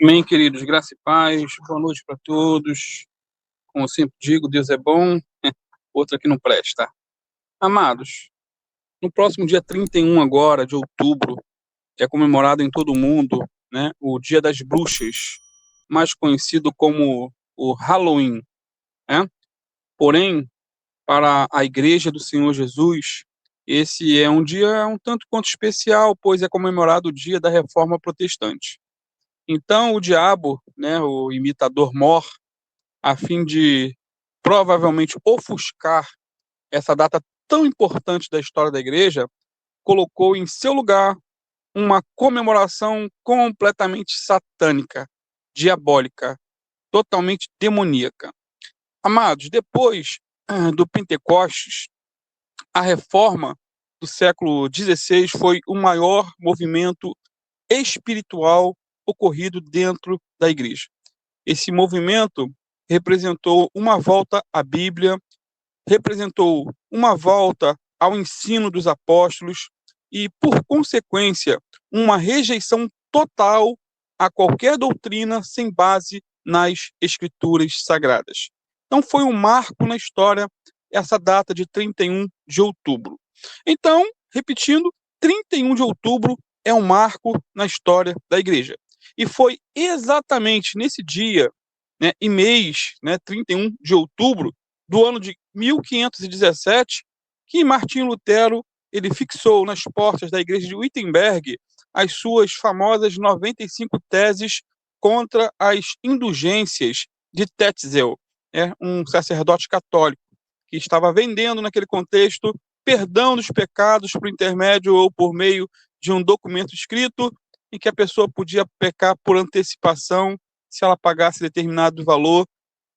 Amém, queridos, graça e paz, boa noite para todos. Como eu sempre digo, Deus é bom, outro aqui não presta. Amados, no próximo dia 31 agora, de outubro, que é comemorado em todo o mundo, né, o Dia das Bruxas, mais conhecido como o Halloween, né? Porém, para a Igreja do Senhor Jesus, esse é um dia um tanto quanto especial, pois é comemorado o dia da Reforma Protestante. Então, o diabo, né, o imitador mor, a fim de provavelmente ofuscar essa data tão importante da história da igreja, colocou em seu lugar uma comemoração completamente satânica, diabólica, totalmente demoníaca. Amados, depois do Pentecostes, a reforma do século XVI foi o maior movimento espiritual ocorrido dentro da igreja. Esse movimento representou uma volta à Bíblia, representou uma volta ao ensino dos apóstolos e, por consequência, uma rejeição total a qualquer doutrina sem base nas escrituras sagradas. Então, foi um marco na história essa data de 31 de outubro. Então, repetindo, 31 de outubro é um marco na história da igreja. E foi exatamente nesse dia, né, e mês, né, 31 de outubro do ano de 1517, que Martinho Lutero ele fixou nas portas da igreja de Wittenberg as suas famosas 95 teses contra as indulgências de Tetzel, um sacerdote católico que estava vendendo naquele contexto perdão dos pecados por intermédio ou por meio de um documento escrito em que a pessoa podia pecar por antecipação se ela pagasse determinado valor,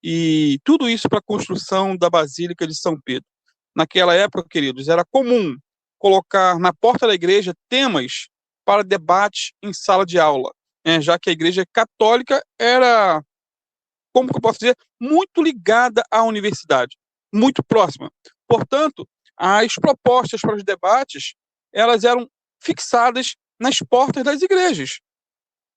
e tudo isso para a construção da Basílica de São Pedro. Naquela época, queridos, era comum colocar na porta da igreja temas para debate em sala de aula, já que a igreja católica era, como que eu posso dizer, muito ligada à universidade, muito próxima. Portanto, as propostas para os debates, elas eram fixadas nas portas das igrejas.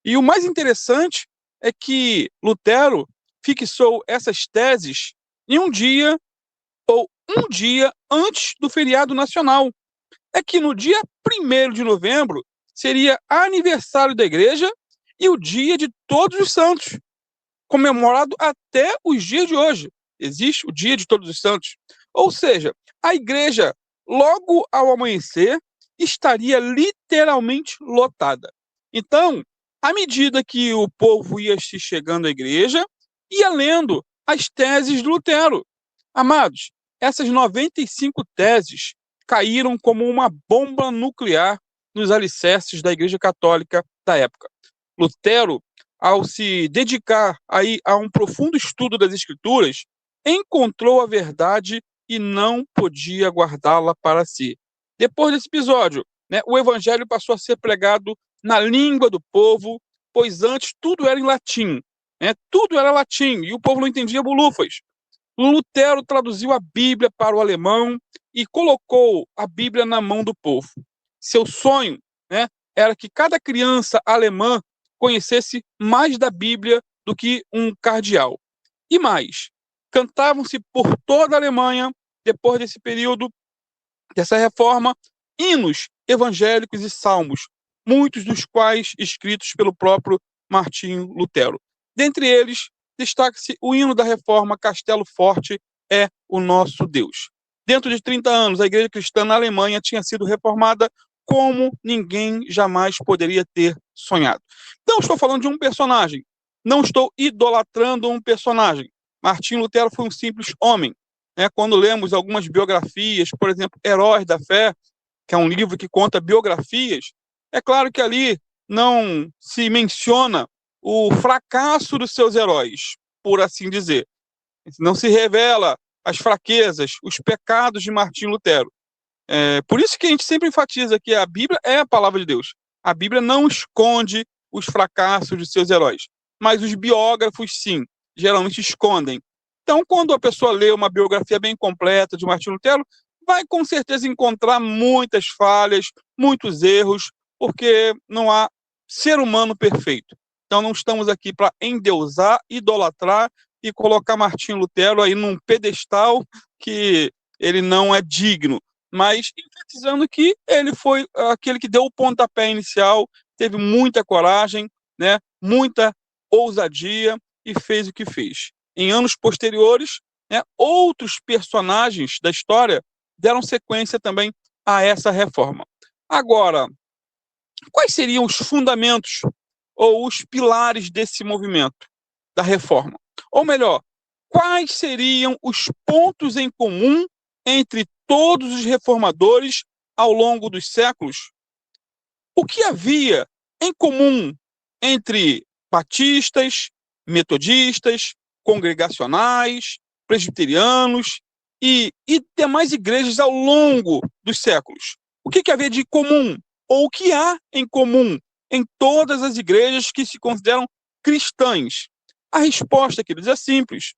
E o mais interessante é que Lutero fixou essas teses em um dia antes do feriado nacional. É que no dia 1º de novembro seria aniversário da igreja e o dia de Todos os Santos, comemorado até os dias de hoje. Existe o dia de Todos os Santos. Ou seja, a igreja, logo ao amanhecer, estaria literalmente lotada. Então, à medida que o povo ia se chegando à igreja, ia lendo as teses de Lutero. Amados, essas 95 teses caíram como uma bomba nuclear nos alicerces da Igreja Católica da época. Lutero, ao se dedicar aí a um profundo estudo das Escrituras, encontrou a verdade e não podia guardá-la para si. Depois desse episódio, o evangelho passou a ser pregado na língua do povo, pois antes tudo era em latim, tudo era latim e o povo não entendia bolufas. Lutero traduziu a Bíblia para o alemão e colocou a Bíblia na mão do povo. Seu sonho, era que cada criança alemã conhecesse mais da Bíblia do que um cardeal. E mais, cantavam-se por toda a Alemanha, depois desse período, dessa reforma, hinos evangélicos e salmos, muitos dos quais escritos pelo próprio Martinho Lutero. Dentre eles, destaca-se o hino da reforma Castelo Forte é o nosso Deus. Dentro de 30 anos, a igreja cristã na Alemanha tinha sido reformada como ninguém jamais poderia ter sonhado. Não estou falando de um personagem, não estou idolatrando um personagem. Martinho Lutero foi um simples homem. Quando lemos algumas biografias, por exemplo, Heróis da Fé, que é um livro que conta biografias, é claro que ali não se menciona o fracasso dos seus heróis, por assim dizer. Não se revela as fraquezas, os pecados de Martinho Lutero. Por isso que a gente sempre enfatiza que a Bíblia é a palavra de Deus. A Bíblia não esconde os fracassos de seus heróis, mas os biógrafos, sim, geralmente escondem. Então, quando a pessoa lê uma biografia bem completa de Martinho Lutero, vai com certeza encontrar muitas falhas, muitos erros, porque não há ser humano perfeito. Então não estamos aqui para endeusar, idolatrar e colocar Martinho Lutero aí num pedestal que ele não é digno, mas enfatizando que ele foi aquele que deu o pontapé inicial, teve muita coragem, né, muita ousadia e fez o que fez. Em anos posteriores, né, outros personagens da história deram sequência também a essa reforma. Agora, quais seriam os fundamentos ou os pilares desse movimento da reforma? Ou melhor, quais seriam os pontos em comum entre todos os reformadores ao longo dos séculos? O que havia em comum entre batistas, metodistas, congregacionais, presbiterianos e demais igrejas ao longo dos séculos? O que havia de comum? Ou o que há em comum em todas as igrejas que se consideram cristãs? A resposta, queridos, é simples.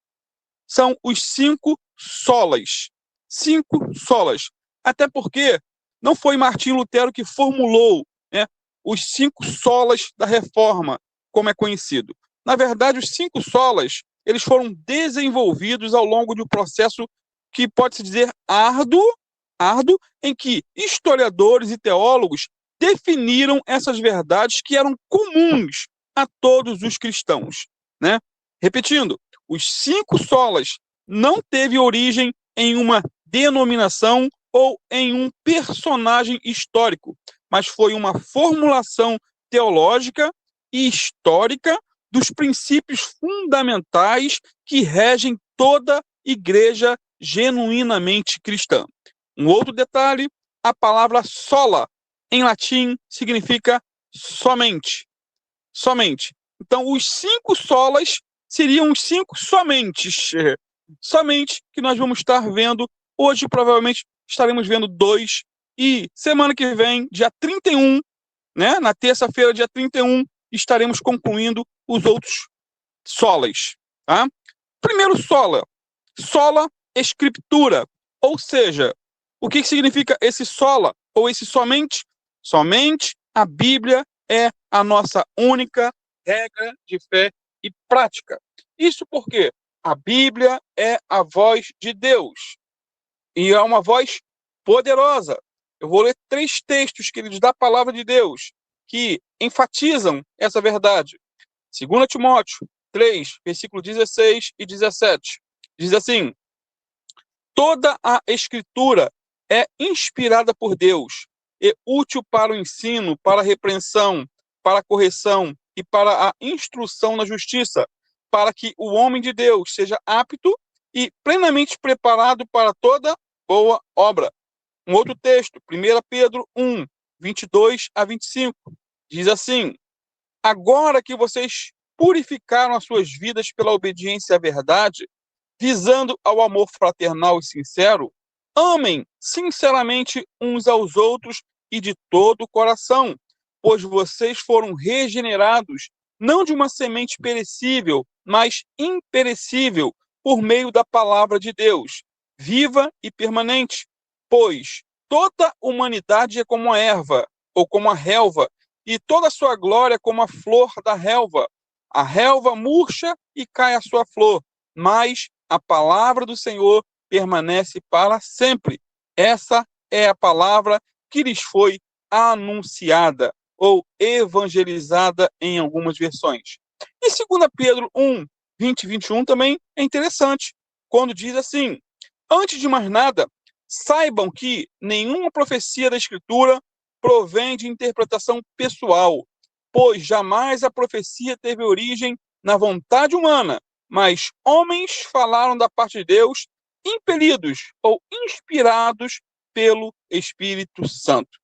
São os 5 solas. 5 solas. Até porque não foi Martinho Lutero que formulou, né, os 5 solas da reforma, como é conhecido. Na verdade, os 5 solas, eles foram desenvolvidos ao longo de um processo que pode-se dizer árduo, em que historiadores e teólogos definiram essas verdades que eram comuns a todos os cristãos, né? Repetindo, os 5 solas não teve origem em uma denominação ou em um personagem histórico, mas foi uma formulação teológica e histórica dos princípios fundamentais que regem toda igreja genuinamente cristã. Um outro detalhe, a palavra sola, em latim, significa somente. Somente. Então, os 5 solas seriam os 5 somentes. Somente que nós vamos estar vendo. Hoje, provavelmente, estaremos vendo 2. E semana que vem, dia 31, né, na terça-feira, dia 31, estaremos concluindo os outros solas. Tá? Primeiro sola. Sola escritura. Ou seja, o que significa esse sola ou esse somente? Somente a Bíblia é a nossa única regra de fé e prática. Isso porque a Bíblia é a voz de Deus. E é uma voz poderosa. Eu vou ler 3 textos, queridos, da palavra de Deus, que enfatizam essa verdade. 2 Timóteo 3, versículo 16 e 17. Diz assim: toda a Escritura é inspirada por Deus e útil para o ensino, para a repreensão, para a correção e para a instrução na justiça, para que o homem de Deus seja apto e plenamente preparado para toda boa obra. Um outro texto, 1 Pedro 1, 22 a 25, diz assim: agora que vocês purificaram as suas vidas pela obediência à verdade, visando ao amor fraternal e sincero, amem sinceramente uns aos outros e de todo o coração, pois vocês foram regenerados não de uma semente perecível, mas imperecível, por meio da palavra de Deus, viva e permanente. Pois toda a humanidade é como a erva, ou como a relva, e toda a sua glória como a flor da relva. A relva murcha e cai a sua flor, mas a palavra do Senhor permanece para sempre. Essa é a palavra que lhes foi anunciada ou evangelizada em algumas versões. E 2 Pedro 1, 20 e 21 também é interessante, quando diz assim: antes de mais nada, saibam que nenhuma profecia da Escritura provém de interpretação pessoal, pois jamais a profecia teve origem na vontade humana, mas homens falaram da parte de Deus, impelidos ou inspirados pelo Espírito Santo.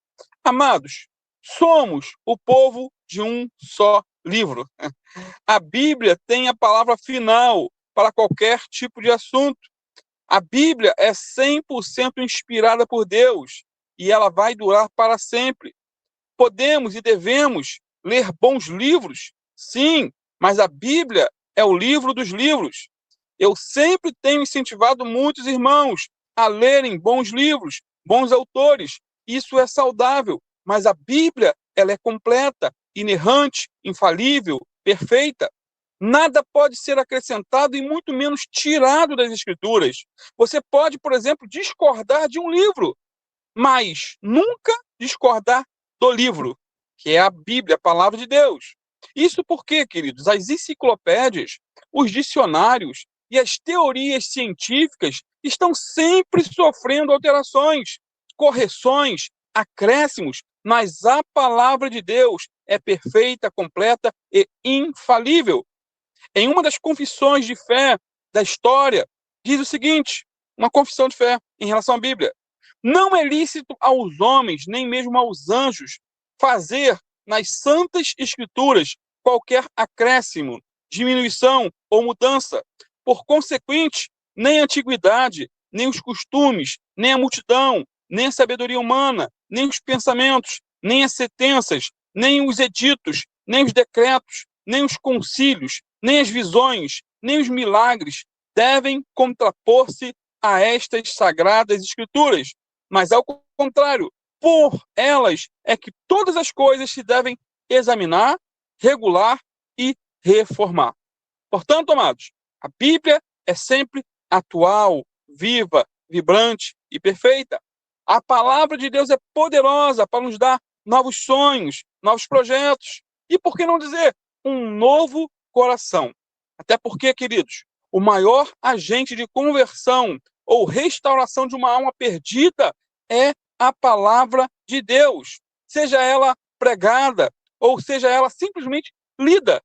Amados, somos o povo de um só livro. A Bíblia tem a palavra final para qualquer tipo de assunto. A Bíblia é 100% inspirada por Deus e ela vai durar para sempre. Podemos e devemos ler bons livros, sim, mas a Bíblia é o livro dos livros. Eu sempre tenho incentivado muitos irmãos a lerem bons livros, bons autores. Isso é saudável, mas a Bíblia, ela é completa, inerrante, infalível, perfeita. Nada pode ser acrescentado e muito menos tirado das Escrituras. Você pode, por exemplo, discordar de um livro, mas nunca discordar do livro, que é a Bíblia, a palavra de Deus. Isso porque, queridos, as enciclopédias, os dicionários e as teorias científicas estão sempre sofrendo alterações, correções, acréscimos, mas a palavra de Deus é perfeita, completa e infalível. Em uma das confissões de fé da história, diz o seguinte, uma confissão de fé em relação à Bíblia: não é lícito aos homens, nem mesmo aos anjos, fazer nas santas escrituras qualquer acréscimo, diminuição ou mudança. Por consequente, nem a antiguidade, nem os costumes, nem a multidão, nem a sabedoria humana, nem os pensamentos, nem as sentenças, nem os editos, nem os decretos, nem os concílios, nem as visões, nem os milagres devem contrapor-se a estas sagradas escrituras, mas ao contrário, por elas é que todas as coisas se devem examinar, regular e reformar. Portanto, amados, a Bíblia é sempre atual, viva, vibrante e perfeita. A palavra de Deus é poderosa para nos dar novos sonhos, novos projetos e, por que não dizer, um novo coração. Até porque, queridos, o maior agente de conversão ou restauração de uma alma perdida é a palavra de Deus, seja ela pregada ou seja ela simplesmente lida.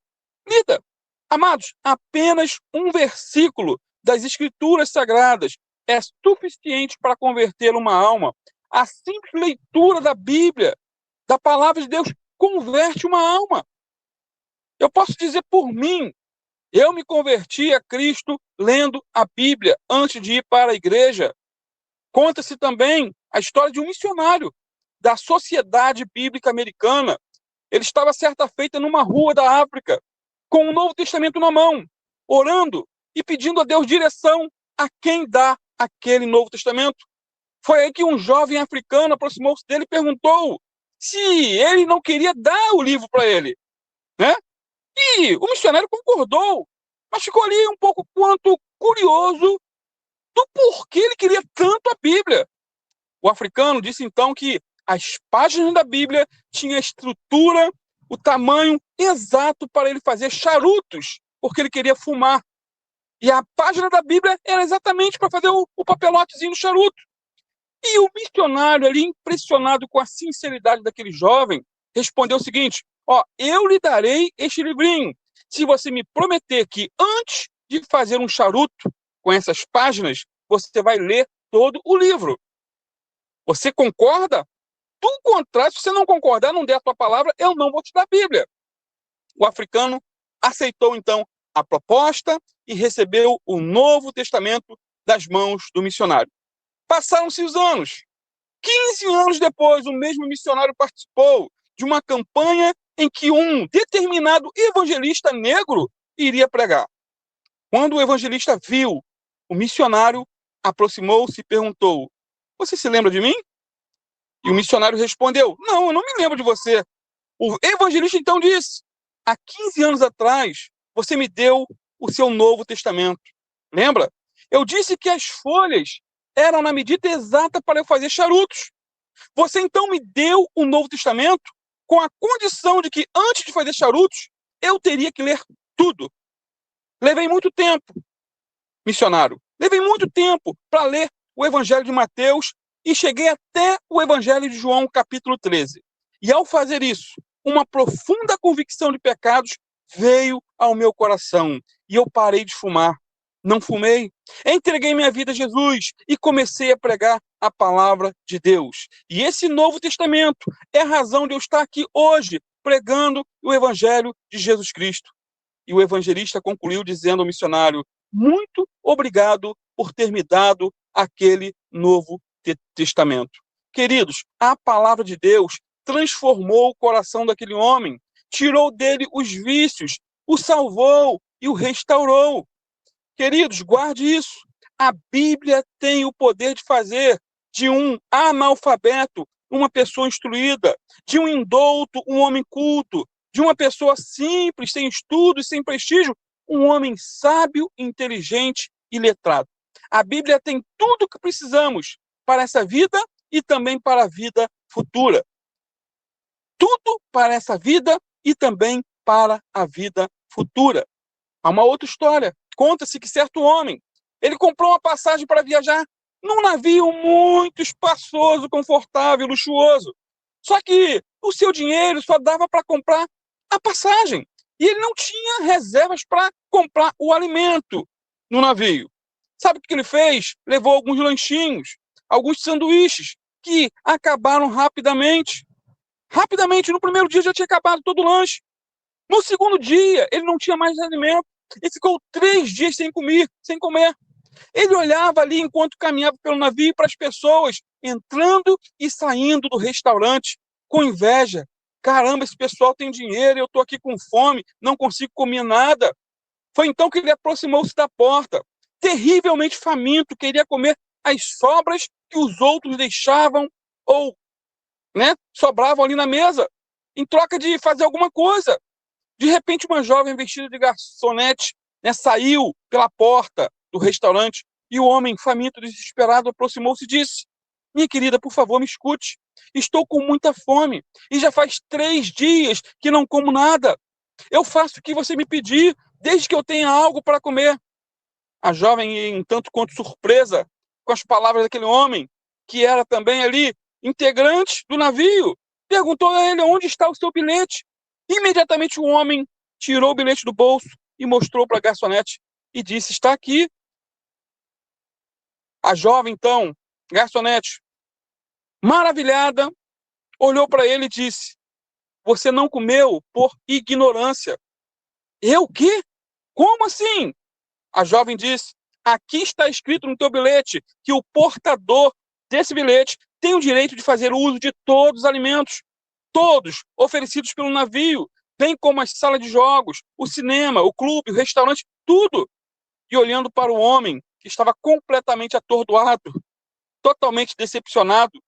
Amados, apenas um versículo das Escrituras Sagradas é suficiente para converter uma alma. A simples leitura da Bíblia, da palavra de Deus, converte uma alma. Eu posso dizer por mim, eu me converti a Cristo lendo a Bíblia antes de ir para a igreja. Conta-se também a história de um missionário da Sociedade Bíblica Americana. Ele estava certa feita numa rua da África, com o Novo Testamento na mão, orando e pedindo a Deus direção a quem dá aquele Novo Testamento. Foi aí que um jovem africano aproximou-se dele e perguntou se ele não queria dar o livro para ele, né? E o missionário concordou, mas ficou ali um pouco quanto curioso do porquê ele queria tanto a Bíblia. O africano disse então que as páginas da Bíblia tinham a estrutura, o tamanho exato para ele fazer charutos, porque ele queria fumar. E a página da Bíblia era exatamente para fazer o papelotezinho do charuto. E o missionário ali, impressionado com a sinceridade daquele jovem, respondeu o seguinte: eu lhe darei este livrinho, se você me prometer que antes de fazer um charuto com essas páginas, você vai ler todo o livro. Você concorda? Do contrário, se você não concordar, não der a tua palavra, eu não vou te dar a Bíblia. O africano aceitou, então, a proposta e recebeu o Novo Testamento das mãos do missionário. Passaram-se os anos. 15 anos depois, o mesmo missionário participou de uma campanha em que um determinado evangelista negro iria pregar. Quando o evangelista viu o missionário, aproximou-se e perguntou: você se lembra de mim? E o missionário respondeu: não, eu não me lembro de você. O evangelista então disse: há 15 anos atrás, você me deu o seu Novo Testamento. Lembra? Eu disse que as folhas eram na medida exata para eu fazer charutos. Você então me deu o Novo Testamento com a condição de que, antes de fazer charutos, eu teria que ler tudo. Levei muito tempo, missionário. Levei muito tempo para ler o Evangelho de Mateus e cheguei até o Evangelho de João, capítulo 13. E ao fazer isso, uma profunda convicção de pecados veio ao meu coração e eu parei de fumar. Não fumei, entreguei minha vida a Jesus e comecei a pregar a palavra de Deus. E esse Novo Testamento é a razão de eu estar aqui hoje pregando o Evangelho de Jesus Cristo. E o evangelista concluiu dizendo ao missionário: muito obrigado por ter me dado aquele Novo Testamento. Queridos, a palavra de Deus transformou o coração daquele homem, tirou dele os vícios, o salvou e o restaurou. Queridos, guarde isso. A Bíblia tem o poder de fazer de um analfabeto uma pessoa instruída, de um indouto um homem culto, de uma pessoa simples, sem estudos, sem prestígio, um homem sábio, inteligente e letrado. A Bíblia tem tudo o que precisamos para essa vida e também para a vida futura. Tudo para essa vida e também para a vida futura. Há uma outra história. Conta-se que certo homem, ele comprou uma passagem para viajar num navio muito espaçoso, confortável, luxuoso. Só que o seu dinheiro só dava para comprar a passagem. E ele não tinha reservas para comprar o alimento no navio. Sabe o que ele fez? Levou alguns lanchinhos, alguns sanduíches, que acabaram rapidamente. Rapidamente, no primeiro dia já tinha acabado todo o lanche. No segundo dia, ele não tinha mais alimento. E ficou 3 dias sem comer. Ele olhava ali enquanto caminhava pelo navio para as pessoas entrando e saindo do restaurante com inveja. Caramba, esse pessoal tem dinheiro, eu estou aqui com fome, não consigo comer nada. Foi então que ele aproximou-se da porta, terrivelmente faminto, queria comer as sobras que os outros deixavam ou sobravam ali na mesa, em troca de fazer alguma coisa. De repente, uma jovem vestida de garçonete saiu pela porta do restaurante e o homem, faminto, desesperado, aproximou-se e disse: minha querida, por favor, me escute. Estou com muita fome e já faz 3 dias que não como nada. Eu faço o que você me pedir, desde que eu tenha algo para comer. A jovem, um tanto quanto surpresa com as palavras daquele homem, que era também ali integrante do navio, perguntou a ele onde está o seu bilhete. Imediatamente o homem tirou o bilhete do bolso e mostrou para a garçonete e disse: está aqui. A jovem, então, garçonete, maravilhada, olhou para ele e disse: você não comeu por ignorância. Eu o quê? Como assim? A jovem disse: aqui está escrito no teu bilhete que o portador desse bilhete tem o direito de fazer uso de todos os alimentos, todos oferecidos pelo navio, bem como as salas de jogos, o cinema, o clube, o restaurante, tudo. E olhando para o homem, que estava completamente atordoado, totalmente decepcionado,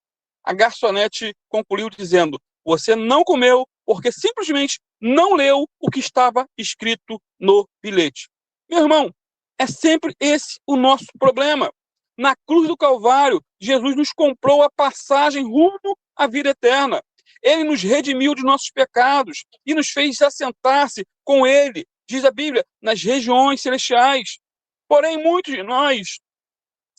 a garçonete concluiu dizendo: você não comeu porque simplesmente não leu o que estava escrito no bilhete. Meu irmão, é sempre esse o nosso problema. Na cruz do Calvário, Jesus nos comprou a passagem rumo à vida eterna. Ele nos redimiu de nossos pecados e nos fez assentar-se com ele, diz a Bíblia, nas regiões celestiais. Porém, muitos de nós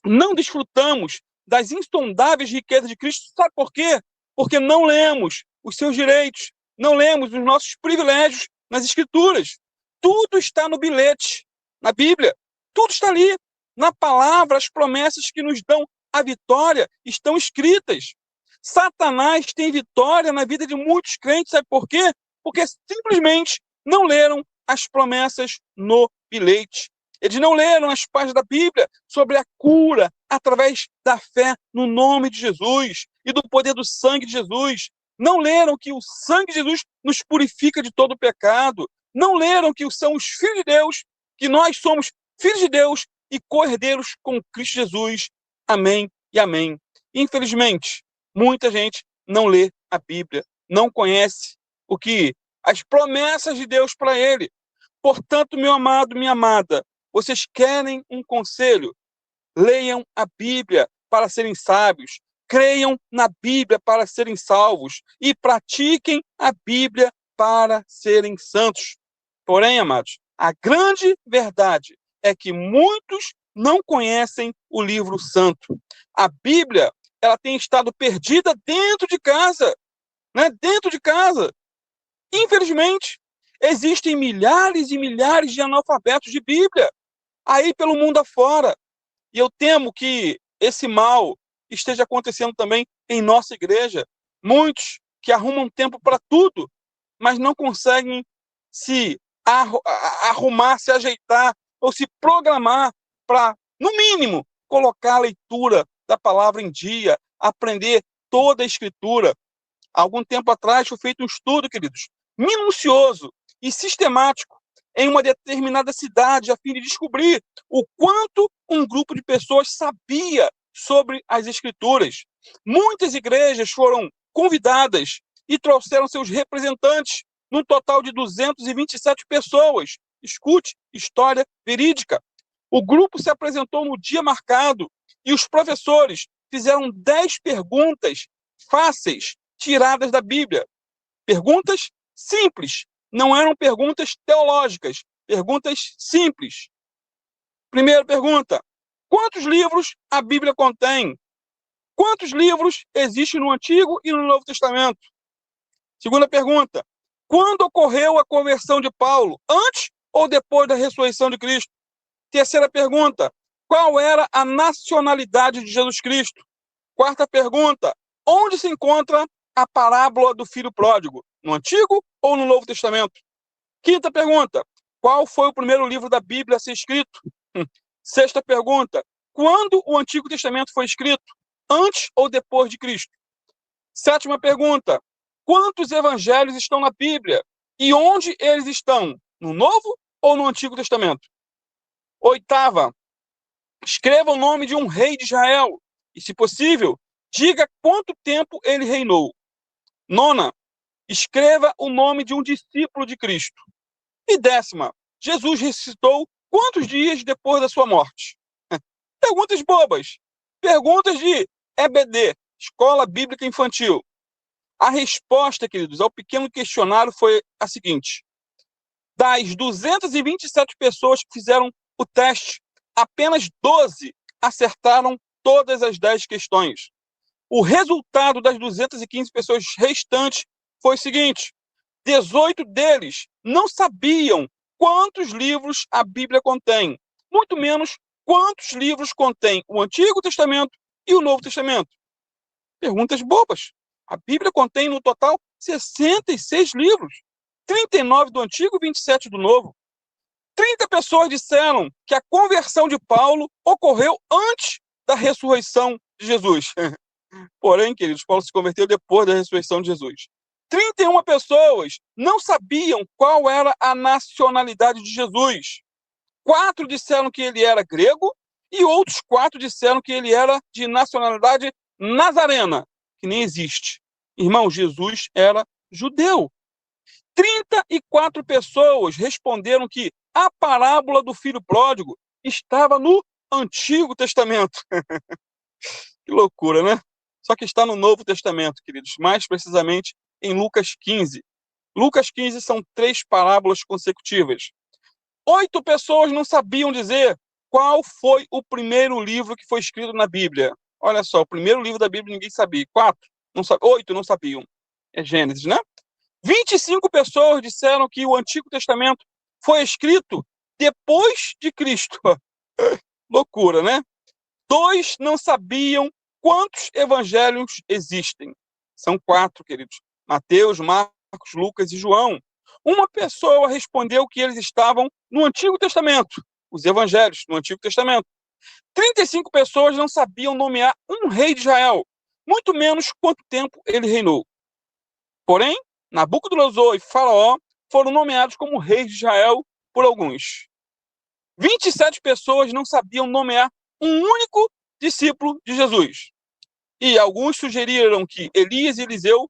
não desfrutamos das insondáveis riquezas de Cristo. Sabe por quê? Porque não lemos os seus direitos, não lemos os nossos privilégios nas Escrituras. Tudo está no bilhete, na Bíblia. Tudo está ali. Na palavra, as promessas que nos dão a vitória estão escritas. Satanás tem vitória na vida de muitos crentes. Sabe por quê? Porque simplesmente não leram as promessas no bilhete. Eles não leram as páginas da Bíblia sobre a cura através da fé no nome de Jesus e do poder do sangue de Jesus. Não leram que o sangue de Jesus nos purifica de todo pecado. Não leram que são os filhos de Deus, que nós somos filhos de Deus e co-herdeiros com Cristo Jesus. Amém e amém. Infelizmente, muita gente não lê a Bíblia, não conhece as promessas de Deus para ele. Portanto, meu amado, minha amada, vocês querem um conselho? Leiam a Bíblia para serem sábios, creiam na Bíblia para serem salvos e pratiquem a Bíblia para serem santos. Porém, amados, a grande verdade é que muitos não conhecem o livro santo. A Bíblia, ela tem estado perdida dentro de casa, Dentro de casa. Infelizmente, existem milhares e milhares de analfabetos de Bíblia aí pelo mundo afora. E eu temo que esse mal esteja acontecendo também em nossa igreja. Muitos que arrumam tempo para tudo, mas não conseguem se arrumar, se ajeitar ou se programar para, no mínimo, colocar a leitura da palavra em dia, aprender toda a Escritura. Há algum tempo atrás foi feito um estudo, queridos, minucioso e sistemático em uma determinada cidade, a fim de descobrir o quanto um grupo de pessoas sabia sobre as Escrituras. Muitas igrejas foram convidadas e trouxeram seus representantes num total de 227 pessoas. Escute, história verídica. O grupo se apresentou no dia marcado e os professores fizeram 10 perguntas fáceis, tiradas da Bíblia. Perguntas simples, não eram perguntas teológicas, perguntas simples. Primeira pergunta: quantos livros a Bíblia contém? Quantos livros existem no Antigo e no Novo Testamento? Segunda pergunta: quando ocorreu a conversão de Paulo? Antes ou depois da ressurreição de Cristo? Terceira pergunta: qual era a nacionalidade de Jesus Cristo? Quarta pergunta: onde se encontra a parábola do filho pródigo? No Antigo ou no Novo Testamento? Quinta pergunta: qual foi o primeiro livro da Bíblia a ser escrito? Sexta pergunta: quando o Antigo Testamento foi escrito? Antes ou depois de Cristo? Sétima pergunta: quantos evangelhos estão na Bíblia? E onde eles estão? No Novo ou no Antigo Testamento? Oitava: escreva o nome de um rei de Israel. E, se possível, diga quanto tempo ele reinou. Nona: escreva o nome de um discípulo de Cristo. E décima: Jesus ressuscitou quantos dias depois da sua morte? Perguntas bobas. Perguntas de EBD, Escola Bíblica Infantil. A resposta, queridos, ao pequeno questionário foi a seguinte: das 227 pessoas que fizeram o teste, apenas 12 acertaram todas as 10 questões. O resultado das 215 pessoas restantes foi o seguinte: 18 deles não sabiam quantos livros a Bíblia contém, muito menos quantos livros contém o Antigo Testamento e o Novo Testamento. Perguntas bobas. A Bíblia contém, no total, 66 livros, 39 do Antigo e 27 do Novo. 30 pessoas disseram que a conversão de Paulo ocorreu antes da ressurreição de Jesus. Porém, queridos, Paulo se converteu depois da ressurreição de Jesus. 31 pessoas não sabiam qual era a nacionalidade de Jesus. 4 disseram que ele era grego e outros 4 disseram que ele era de nacionalidade nazarena, que nem existe. Irmão, Jesus era judeu. 34 pessoas responderam que a parábola do filho pródigo estava no Antigo Testamento. Que loucura, né? Só que está no Novo Testamento, queridos. Mais precisamente em Lucas 15. Lucas 15 são 3 parábolas consecutivas. 8 pessoas não sabiam dizer qual foi o primeiro livro que foi escrito na Bíblia. Olha só, o primeiro livro da Bíblia ninguém sabia. 8 não sabiam. É Gênesis, né? 25 pessoas disseram que o Antigo Testamento foi escrito depois de Cristo. Loucura, né? 2 não sabiam quantos evangelhos existem. São 4, queridos. Mateus, Marcos, Lucas e João. Uma pessoa respondeu que eles estavam no Antigo Testamento, os evangelhos no Antigo Testamento. 35 pessoas não sabiam nomear um rei de Israel, muito menos quanto tempo ele reinou. Porém, Nabucodonosor e Faraó foram nomeados como reis de Israel por alguns. 27 pessoas não sabiam nomear um único discípulo de Jesus. E alguns sugeriram que Elias e Eliseu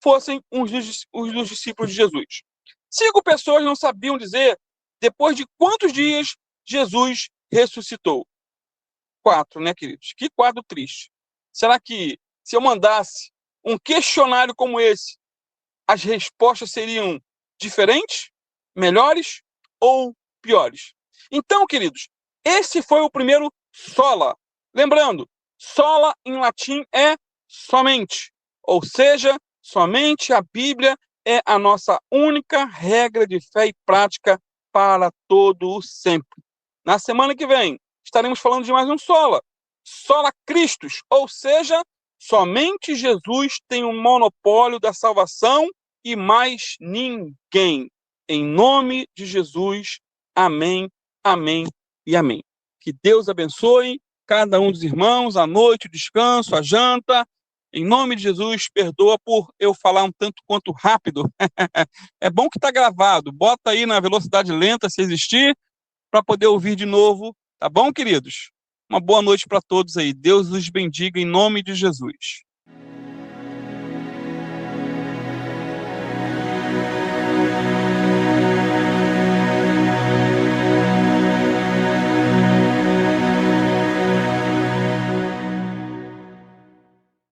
fossem uns dos discípulos de Jesus. 5 pessoas não sabiam dizer depois de quantos dias Jesus ressuscitou. 4, né, queridos? Que quadro triste. Será que, se eu mandasse um questionário como esse, as respostas seriam diferentes, melhores ou piores? Então, queridos, esse foi o primeiro sola. Lembrando, sola em latim é somente, ou seja, somente a Bíblia é a nossa única regra de fé e prática para todo o sempre. Na semana que vem, estaremos falando de mais um sola. Sola Christus, ou seja, somente Jesus tem o monopólio da salvação e mais ninguém. Em nome de Jesus, amém, amém e amém. Que Deus abençoe cada um dos irmãos, a noite, o descanso, a janta. Em nome de Jesus, perdoa por eu falar um tanto quanto rápido. É bom que está gravado. Bota aí na velocidade lenta, se existir, para poder ouvir de novo. Tá bom, queridos? Uma boa noite para todos aí. Deus os bendiga em nome de Jesus.